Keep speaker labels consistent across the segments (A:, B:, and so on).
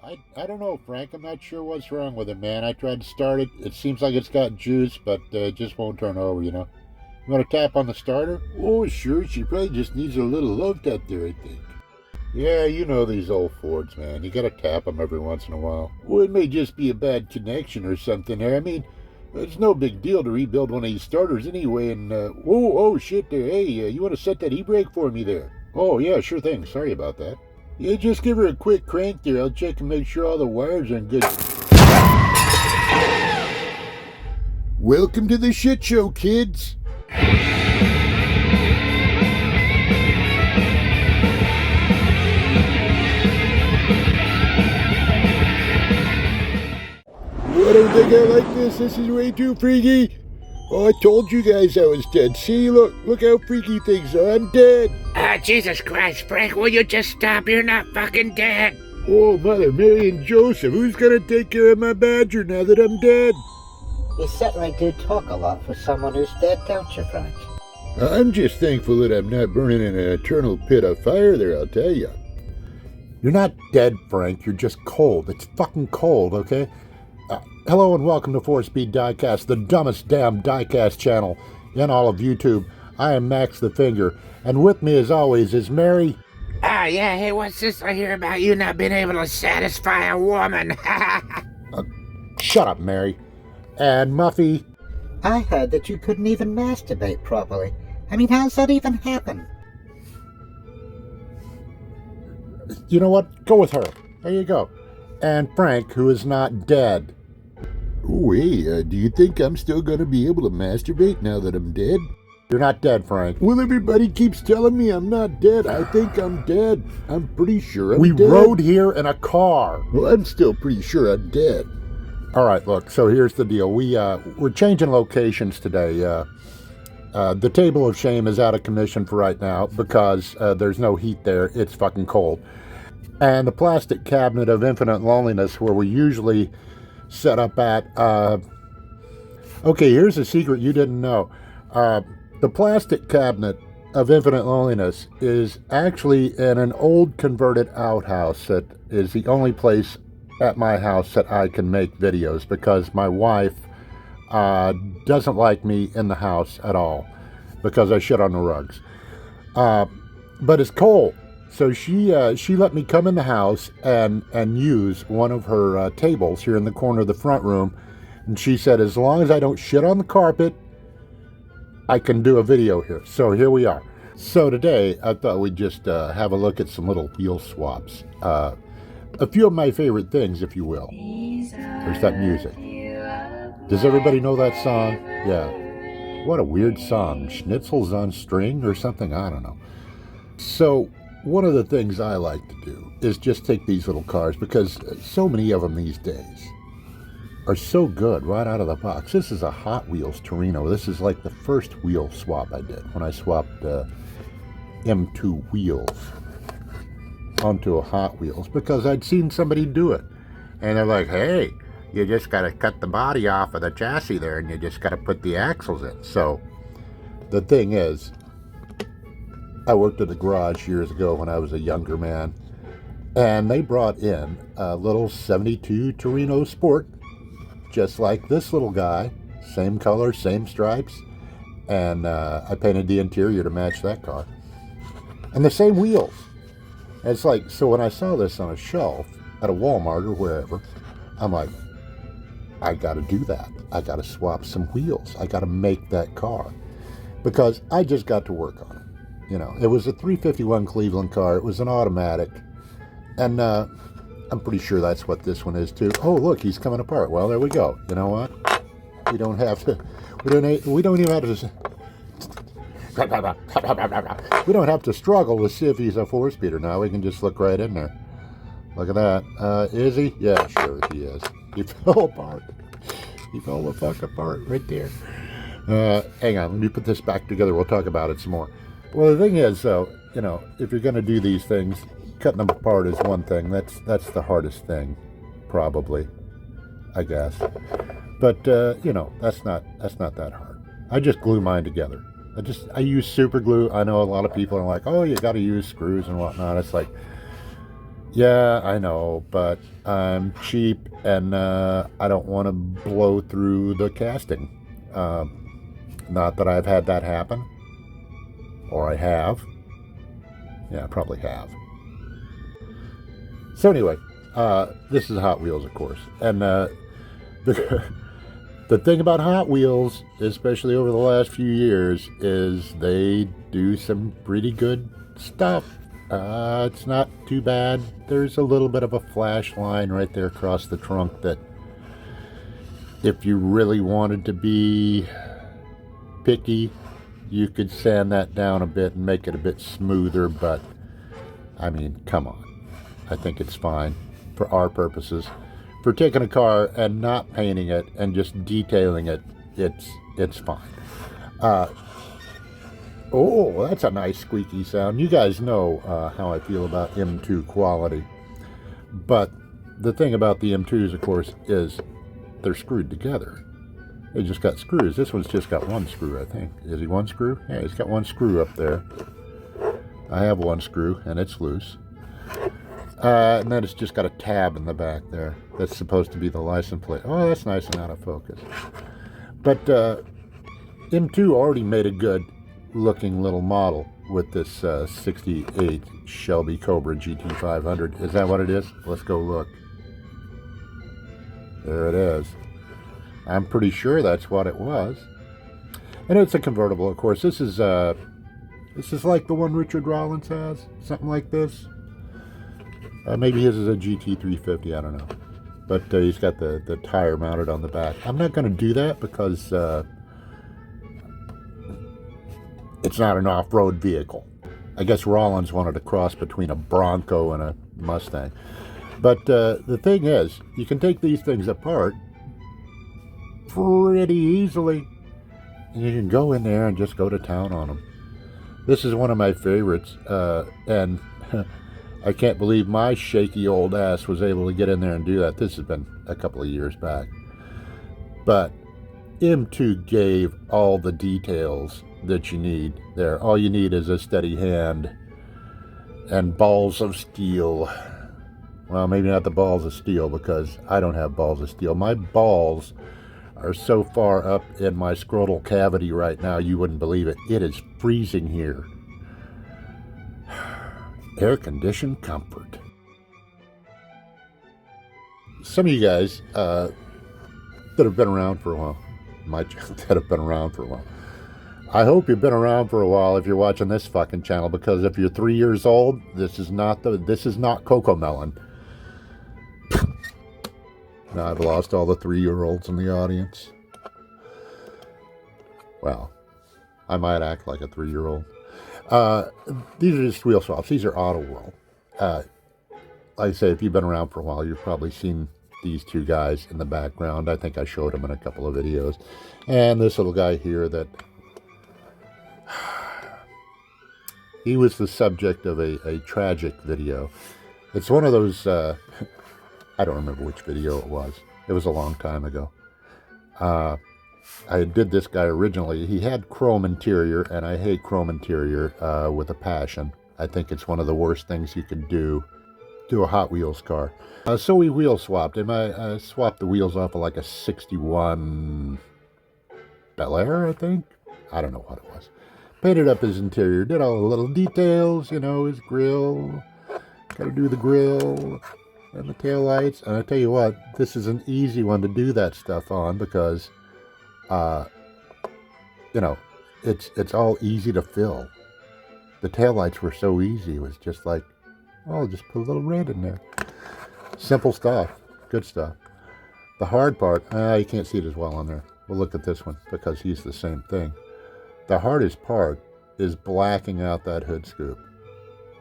A: I don't know, Frank. I'm not sure what's wrong with it, man. I tried to start it. It seems like it's got juice, but it just won't turn over, you know. You want to tap on the starter? Oh, sure. She probably just needs a little love tap there, I think. Yeah, you know these old Fords, man. You gotta tap them every once in a while. Well, it may just be a bad connection or something there. I mean, it's no big deal to rebuild one of these starters anyway, and, oh, shit there. Hey, you want to set that e-brake for me there? Oh, yeah, sure thing. Sorry about that. Yeah, just give her a quick crank there. I'll check and make sure all the wires are in good. Welcome to the shit show, kids. I don't think I like this. This is way too freaky. Oh, I told you guys I was dead. See, look how freaky things are. I'm dead.
B: Jesus Christ, Frank, will you just stop? You're not fucking dead.
A: Oh, Mother Mary and Joseph, who's gonna take care of my badger now that I'm dead?
C: You certainly do talk a lot for someone who's dead, don't you, Frank?
A: I'm just thankful that I'm not burning in an eternal pit of fire there, I'll tell you. You're not dead, Frank. You're just cold. It's fucking cold, okay? Hello and welcome to 4-Speed DIECAST, the dumbest damn diecast channel in all of YouTube. I am Max the Finger, and with me as always is Mary.
B: Yeah, hey, what's this I hear about you not being able to satisfy a woman?
A: Shut up, Mary. And Muffy.
C: I heard that you couldn't even masturbate properly. I mean, how's that even happen?
A: You know what? Go with her. There you go. And Frank, who is not dead. Oh, hey, do you think I'm still going to be able to masturbate now that I'm dead? You're not dead, Frank. Well, everybody keeps telling me I'm not dead. I think I'm dead. I'm pretty sure I'm dead. We rode here in a car. Well, I'm still pretty sure I'm dead. All right, look, so here's the deal. We're changing locations today. The Table of Shame is out of commission for right now because there's no heat there. It's fucking cold. And the plastic cabinet of infinite loneliness where we usually set up at, okay, here's a secret you didn't know. The plastic cabinet of infinite loneliness is actually in an old converted outhouse that is the only place at my house that I can make videos because my wife doesn't like me in the house at all because I shit on the rugs. But it's cold. So she let me come in the house and use one of her tables here in the corner of the front room. And she said, as long as I don't shit on the carpet, I can do a video here. So here we are. So today, I thought we'd just have a look at some little wheel swaps. A few of my favorite things, if you will. There's that music. Does everybody know that song? Yeah. What a weird song. Schnitzel's on string or something? I don't know. So one of the things I like to do is just take these little cars because so many of them these days are so good right out of the box. This is a Hot Wheels Torino. This is like the first wheel swap I did when I swapped M2 wheels onto a Hot Wheels because I'd seen somebody do it. And they're like, hey, you just got to cut the body off of the chassis there and you just got to put the axles in. So the thing is, I worked at a garage years ago when I was a younger man, and they brought in a little 72 Torino Sport, just like this little guy, same color, same stripes, and I painted the interior to match that car. And the same wheels. And it's like, so when I saw this on a shelf at a Walmart or wherever, I'm like, I gotta do that. I gotta swap some wheels. I gotta make that car. Because I just got to work on it. You know, it was a 351 Cleveland car. It was an automatic. And I'm pretty sure that's what this one is too. Oh, look, he's coming apart. Well, there we go. You know what? We don't have to, we don't even have to, we don't have to struggle to see if he's a 4-speeder now. We can just look right in there. Look at that. Is he? Yeah, sure he is. He fell apart. He fell the fuck apart right there. Hang on, let me put this back together. We'll talk about it some more. Well, the thing is, though, you know, if you're going to do these things, cutting them apart is one thing. That's the hardest thing, probably, I guess. But you know, that's not that hard. I just glue mine together. I use super glue. I know a lot of people are like, oh, you got to use screws and whatnot. It's like, Yeah, I know, but I'm cheap and I don't want to blow through the casting. Not that I've had that happen, or I have. Yeah, I probably have. So anyway, this is Hot Wheels, of course, and the the thing about Hot Wheels, especially over the last few years, is they do some pretty good stuff. It's not too bad. There's a little bit of a flash line right there across the trunk that, if you really wanted to be picky, you could sand that down a bit and make it a bit smoother, but I mean, come on. I think it's fine for our purposes. For taking a car and not painting it and just detailing it, it's fine. Oh, that's a nice squeaky sound. You guys know how I feel about M2 quality. But the thing about the M2s, of course, is they're screwed together. They just got screws. This one's just got one screw, I think. Is he one screw? Yeah, he's got one screw up there. I have one screw, and it's loose. And then it's just got a tab in the back there. That's supposed to be the license plate. Oh, that's nice and out of focus. But M2 already made a good looking little model with this 68 Shelby Cobra GT500. Is that what it is? Let's go look. There it is. I'm pretty sure that's what it was. And it's a convertible, of course. This is like the one Richard Rollins has, something like this. Maybe his is a GT350, I don't know. But he's got the tire mounted on the back. I'm not going to do that because it's not an off-road vehicle. I guess Rollins wanted a cross between a Bronco and a Mustang. But the thing is, you can take these things apart pretty easily. And you can go in there and just go to town on them. This is one of my favorites. And I can't believe my shaky old ass was able to get in there and do that. This has been a couple of years back. But M2 gave all the details that you need there. All you need is a steady hand and balls of steel. Well, maybe not the balls of steel, because I don't have balls of steel. My balls are so far up in my scrotal cavity right now, you wouldn't believe it. It is freezing here. Air-conditioned comfort. Some of you guys that have been around for a while, that have been around for a while, I hope you've been around for a while if you're watching this fucking channel, because if you're 3 years old, this is not Coco Melon. Now I've lost all the 3-year-olds in the audience. Well, I might act like a 3-year-old. These are just wheel swaps. These are Auto World. Like I say, if you've been around for a while, you've probably seen these two guys in the background. I think I showed them in a couple of videos. And this little guy here that... he was the subject of a tragic video. It's one of those... I don't remember which video it was. It was a long time ago. I did this guy originally. He had chrome interior, and I hate chrome interior with a passion. I think it's one of the worst things you could do to a Hot Wheels car. So we wheel swapped him. I swapped the wheels off of like a 61 Bel Air, I think. I don't know what it was. Painted up his interior. Did all the little details, you know, his grill. Got to do the grill and the taillights. And I tell you what, this is an easy one to do that stuff on, because you know, it's all easy to fill. The taillights were so easy. It was just like, oh, just put a little red in there. Simple stuff. Good stuff. The hard part, you can't see it as well on there. We'll look at this one, because he's the same thing. The hardest part is blacking out that hood scoop.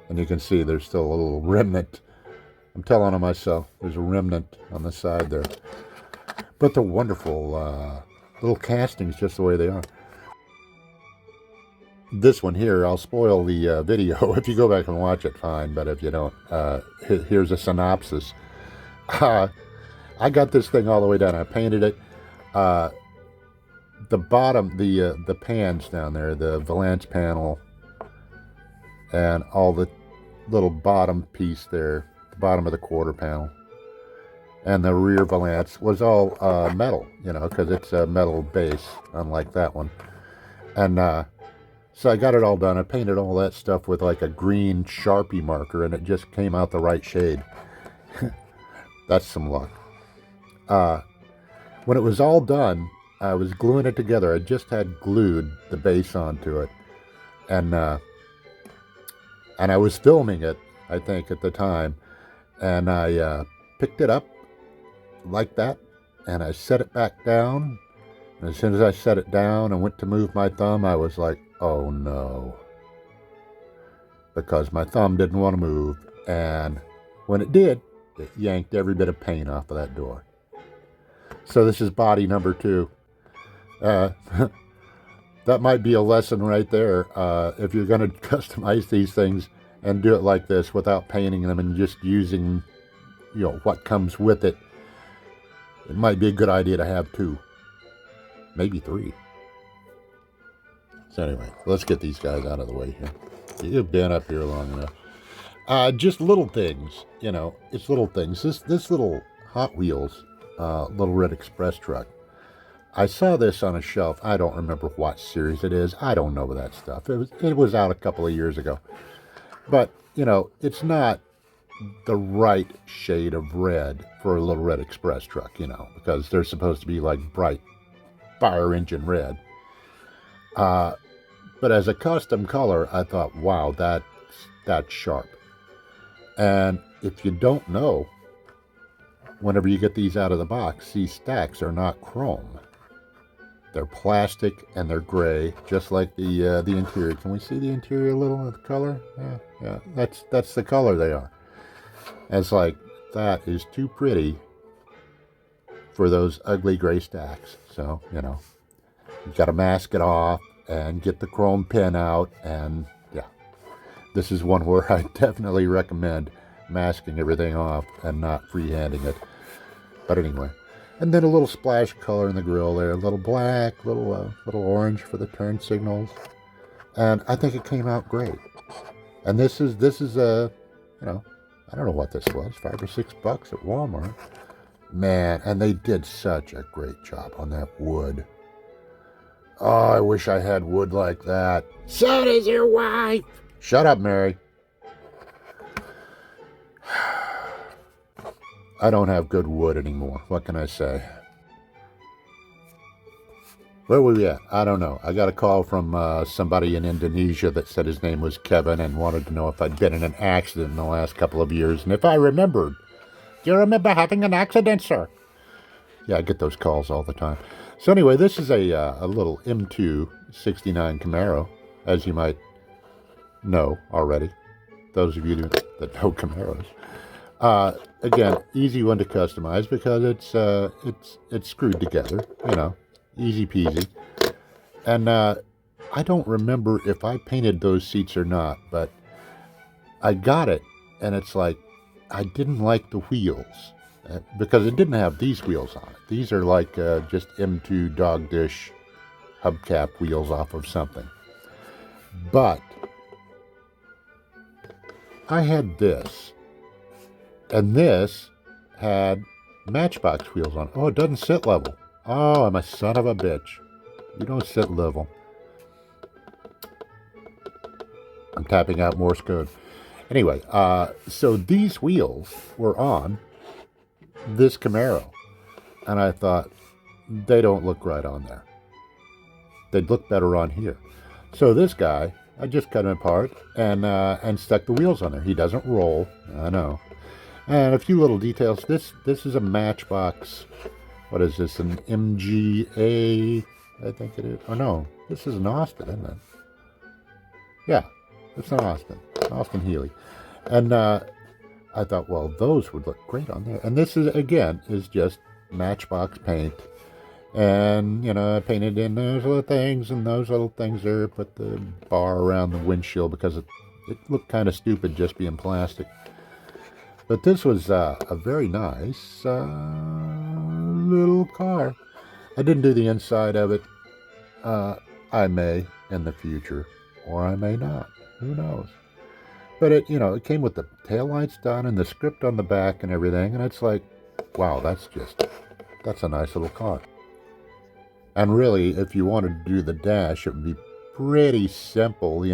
A: And you can see there's still a little remnant. I'm telling on myself, there's a remnant on the side there. But the wonderful little castings, just the way they are. This one here, I'll spoil the video. If you go back and watch it, fine. But if you don't, here's a synopsis. I got this thing all the way down. I painted it. The bottom, the pans down there, the valance panel, and all the little bottom piece there, bottom of the quarter panel. And the rear valance was all metal, you know, because it's a metal base, unlike that one. And so I got it all done. I painted all that stuff with like a green Sharpie marker, and it just came out the right shade. That's some luck. When it was all done, I was gluing it together. I just had glued the base onto it. And I was filming it, I think, at the time. And I picked it up like that, and I set it back down. And as soon as I set it down and went to move my thumb, I was like, oh no. Because my thumb didn't want to move. And when it did, it yanked every bit of paint off of that door. So this is body number 2. That might be a lesson right there. If you're going to customize these things and do it like this without painting them and just using, you know, what comes with it, it might be a good idea to have 2, maybe 3. So anyway, let's get these guys out of the way here. You've been up here long enough. Just little things, you know, it's little things. This little Hot Wheels, Little Red Express truck, I saw this on a shelf. I don't remember what series it is. I don't know that stuff. It was out a couple of years ago. But, you know, it's not the right shade of red for a Little Red Express truck, you know, because they're supposed to be like bright fire engine red. But as a custom color, I thought, wow, that's sharp. And if you don't know, whenever you get these out of the box, these stacks are not chrome. They're plastic and they're gray, just like the interior. Can we see the interior a little of the color? Yeah, that's the color they are. And it's like, that is too pretty for those ugly gray stacks. So, you know, you've got to mask it off and get the chrome pin out. And yeah, this is one where I definitely recommend masking everything off and not freehanding it. But anyway, and then a little splash color in the grill there, a little black, little orange for the turn signals. And I think it came out great. And this is you know, I don't know what this was, $5 or $6 at Walmart. Man, and they did such a great job on that wood. Oh, I wish I had wood like that.
B: So does your wife.
A: Shut up, Mary. I don't have good wood anymore. What can I say? Where were we at? I don't know. I got a call from somebody in Indonesia that said his name was Kevin and wanted to know if I'd been in an accident in the last couple of years and if I remembered. Do you remember having an accident, sir? Yeah, I get those calls all the time. So anyway, this is a little M2 69 Camaro, as you might know already. Those of you that know Camaros. Again, easy one to customize because it's screwed together, you know, easy peasy. And I don't remember if I painted those seats or not, but I got it, and it's like I didn't like the wheels because it didn't have these wheels on it. These are like just M2 dog dish hubcap wheels off of something. But I had this. And this had Matchbox wheels on it. Oh, it doesn't sit level. Oh, I'm a son of a bitch. You don't sit level. I'm tapping out Morse code. Anyway, so these wheels were on this Camaro. And I thought, they don't look right on there. They'd look better on here. So this guy, I just cut him apart and stuck the wheels on there. He doesn't roll. I know. And a few little details. This is a Matchbox. What is this? An MGA, I think it is. Oh, no. This is an Austin, isn't it? Yeah. It's an Austin. Austin Healey. And I thought, well, those would look great on there. And this is, again, is just Matchbox paint. And, you know, I painted in those little things and those little things there. Put the bar around the windshield because it looked kind of stupid just being plastic. But this was a very nice little car. I didn't do the inside of it. I may in the future, or I may not. Who knows? But it, it came with the taillights done and the script on the back and everything. And it's like, wow, that's a nice little car. And really, if you wanted to do the dash, it would be pretty simple,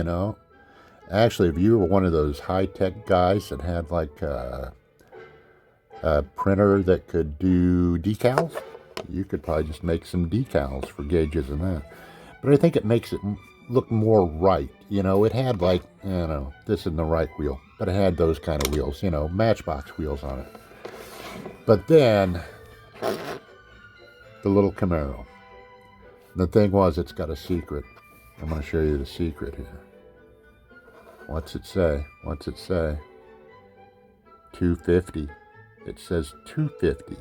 A: Actually, if you were one of those high-tech guys that had like a printer that could do decals, you could probably just make some decals for gauges and that. But I think it makes it look more right. It had like, this isn't the right wheel, but it had those kind of wheels, Matchbox wheels on it. But then, the little Camaro. The thing was, it's got a secret. I'm going to show you the secret here. What's it say? 250. It says 250,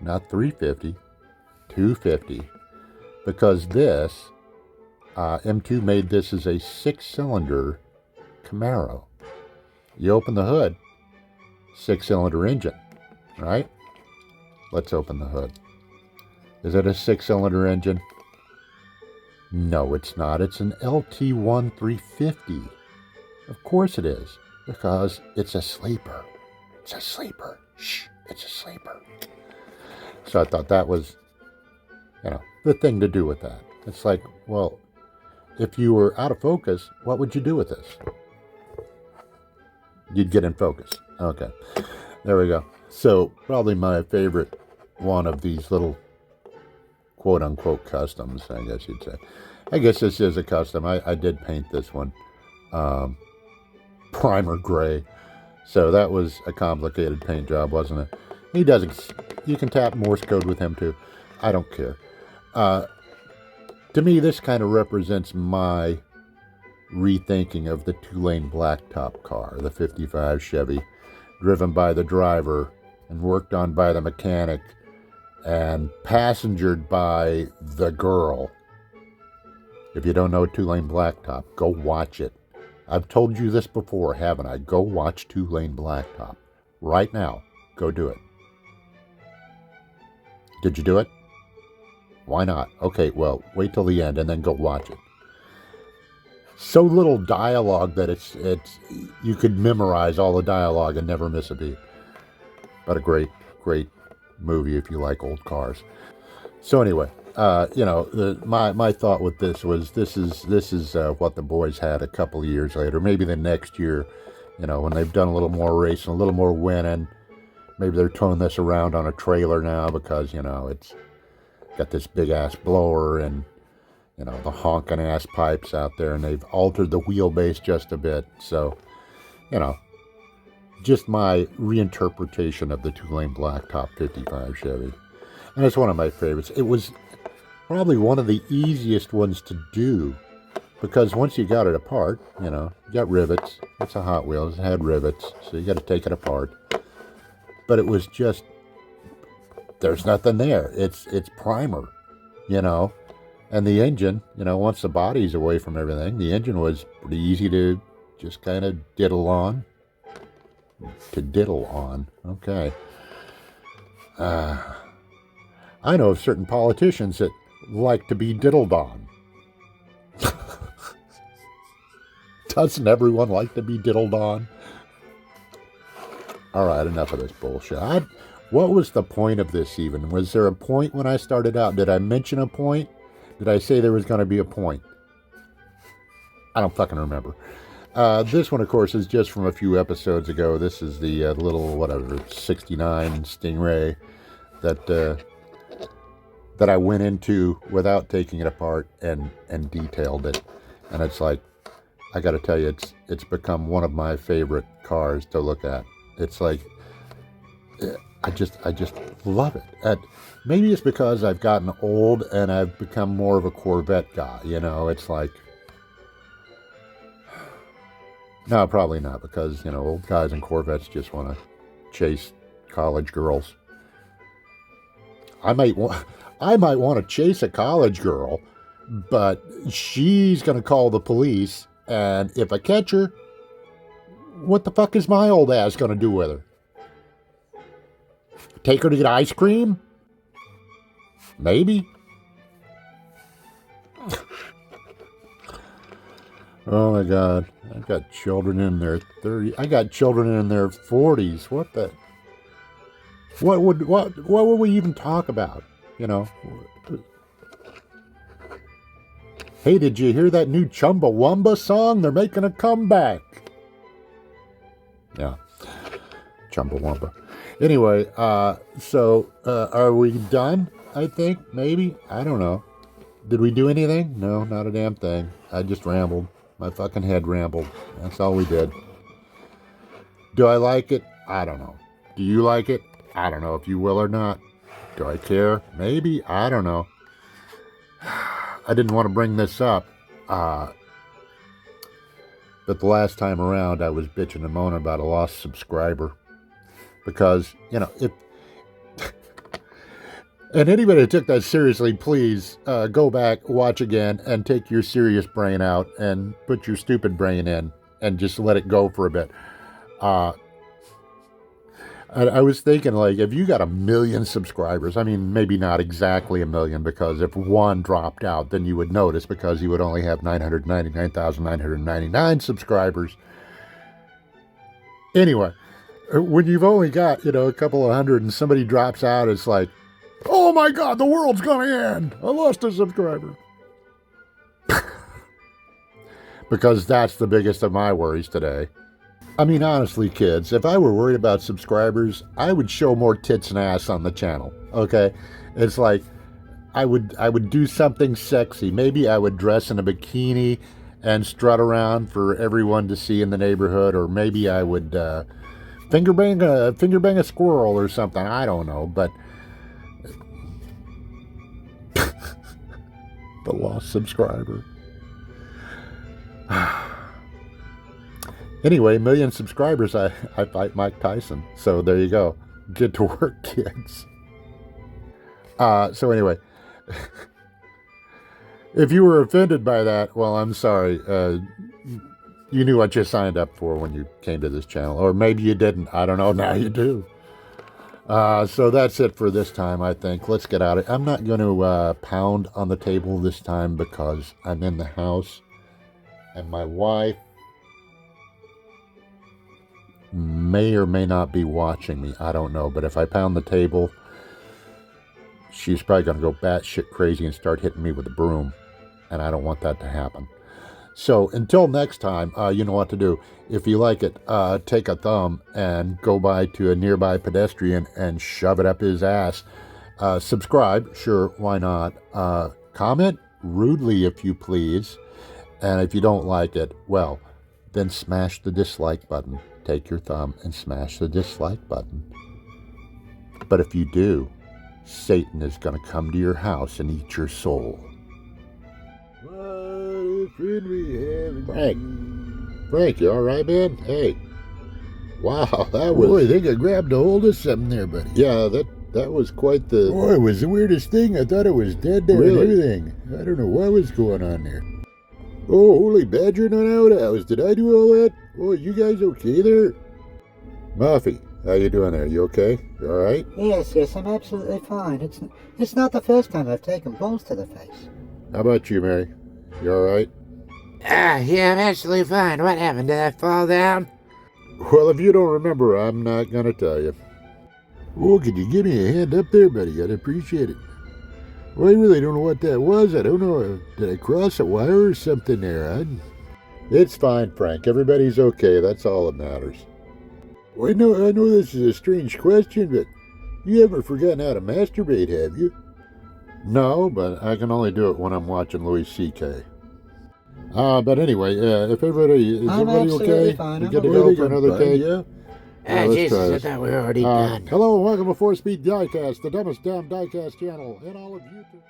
A: not 350, 250. Because this, M2 made this as a 6-cylinder Camaro. You open the hood, 6-cylinder engine, right? Let's open the hood. Is it a 6-cylinder engine? No, it's not. It's an LT1 350. Of course it is, because it's a sleeper. It's a sleeper. Shh, it's a sleeper. So I thought that was, the thing to do with that. It's like, well, if you were out of focus, what would you do with this? You'd get in focus. Okay, there we go. So probably my favorite one of these little quote-unquote customs, I guess you'd say. I guess this is a custom. I did paint this one. Primer gray. So that was a complicated paint job, wasn't it? He doesn't. You can tap Morse code with him too. I don't care. To me, this kind of represents my rethinking of the 2-lane blacktop car, the 55 Chevy, driven by the driver and worked on by the mechanic and passengered by the girl. If you don't know 2-lane blacktop, go watch it. I've told you this before, haven't I? Go watch 2-lane blacktop. Right now. Go do it. Did you do it? Why not? Okay, well, wait till the end and then go watch it. So little dialogue that it's you could memorize all the dialogue and never miss a beat. But a great movie if you like old cars. So anyway, my thought with this was this is what the boys had a couple of years later, maybe the next year, when they've done a little more racing, a little more winning. Maybe they're towing this around on a trailer now because it's got this big ass blower and the honking ass pipes out there, and they've altered the wheelbase just a bit. So just my reinterpretation of the 2-lane blacktop 55 Chevy. And it's one of my favorites. It was probably one of the easiest ones to do because once you got it apart, you got rivets. It's a Hot Wheels. It had rivets, so you got to take it apart. But it was just, there's nothing there. It's primer, And the engine, once the body's away from everything, the engine was pretty easy to just kind of diddle on. Okay. I know of certain politicians that like to be diddled on. Doesn't everyone like to be diddled on? All right, enough of this bullshit. What was the point of this even? Was there a point when I started out? Did I mention a point? Did I say there was going to be a point? I don't fucking remember. This one, of course, is just from a few episodes ago. This is the little, 69 Stingray that I went into without taking it apart and detailed it. And it's like, I got to tell you, it's become one of my favorite cars to look at. It's like, I just love it. And maybe it's because I've gotten old and I've become more of a Corvette guy. It's like, no, probably not, because, old guys in Corvettes just want to chase college girls. I might want to chase a college girl, but she's going to call the police, and if I catch her, what the fuck is my old ass going to do with her? Take her to get ice cream? Maybe. Oh my God. I've got children in their 30s. I got children in their 40s. What the? What would we even talk about? You know? Hey, did you hear that new Chumbawamba song? They're making a comeback. Yeah. Chumbawamba. Anyway, so are we done? I think, maybe. I don't know. Did we do anything? No, not a damn thing. I just rambled. My fucking head rambled. That's all we did. Do I like it? I don't know. Do you like it? I don't know if you will or not. Do I care? Maybe. I don't know. I didn't want to bring this up. But the last time around, I was bitching and moaning about a lost subscriber. Because, you know, if... And anybody that took that seriously, please go back, watch again, and take your serious brain out and put your stupid brain in and just let it go for a bit. I was thinking, like, if you got 1 million subscribers, I mean, maybe not exactly 1 million, because if one dropped out, then you would notice, because you would only have 999,999 subscribers. Anyway, when you've only got, you know, a couple of hundred and somebody drops out, it's like, oh my God, the world's gonna end. I lost a subscriber. Because that's the biggest of my worries today. I mean, honestly, kids, if I were worried about subscribers, I would show more tits and ass on the channel, okay? It's like, I would do something sexy. Maybe I would dress in a bikini and strut around for everyone to see in the neighborhood, or maybe I would finger bang a squirrel or something. I don't know, but the lost subscriber. Anyway, 1 million subscribers, I fight Mike Tyson. So there you go. Get to work, kids. So anyway, if you were offended by that, well, I'm sorry. You knew what you signed up for when you came to this channel. Or maybe you didn't. I don't know. Now you do. So that's it for this time, I think. Let's get out of it. I'm not going to pound on the table this time because I'm in the house. And my wife may or may not be watching me. I don't know. But if I pound the table, she's probably going to go batshit crazy and start hitting me with a broom. And I don't want that to happen. So until next time, you know what to do. If you like it, take a thumb and go by to a nearby pedestrian and shove it up his ass. Subscribe, sure, why not? Comment rudely if you please. And if you don't like it, well, then smash the dislike button. Take your thumb and smash the dislike button. But if you do, Satan is going to come to your house and eat your soul. What a friend we have. Frank, you all right, man? Hey. Wow, that was... Boy, I think I grabbed a hold of something there, buddy. Yeah, that was quite the... Boy, it was the weirdest thing. I thought it was dead there and everything. I don't know what was going on there. Oh, holy badger in an outhouse. Did I do all that? Oh, you guys okay there? Muffy, how you doing there? You okay? You all right?
C: Yes, I'm absolutely fine. It's not the first time I've taken balls to the face.
A: How about you, Mary? You all right?
B: Yeah, I'm absolutely fine. What happened? Did I fall down?
A: Well, if you don't remember, I'm not going to tell you. Oh, could you give me a hand up there, buddy? I'd appreciate it. Well, I really don't know what that was. I don't know. Did I cross a wire or something there? It's fine, Frank. Everybody's okay. That's all that matters. Well, I know this is a strange question, but you haven't forgotten how to masturbate, have you? No, but I can only do it when I'm watching Louis C.K. But anyway, if everybody... Is everybody okay?
C: Fine.
A: We get to go for another take? Yeah?
B: Jesus, I thought we were already done.
A: Hello and welcome to 4-Speed DIECAST, the dumbest damn DIECAST channel in all of YouTube.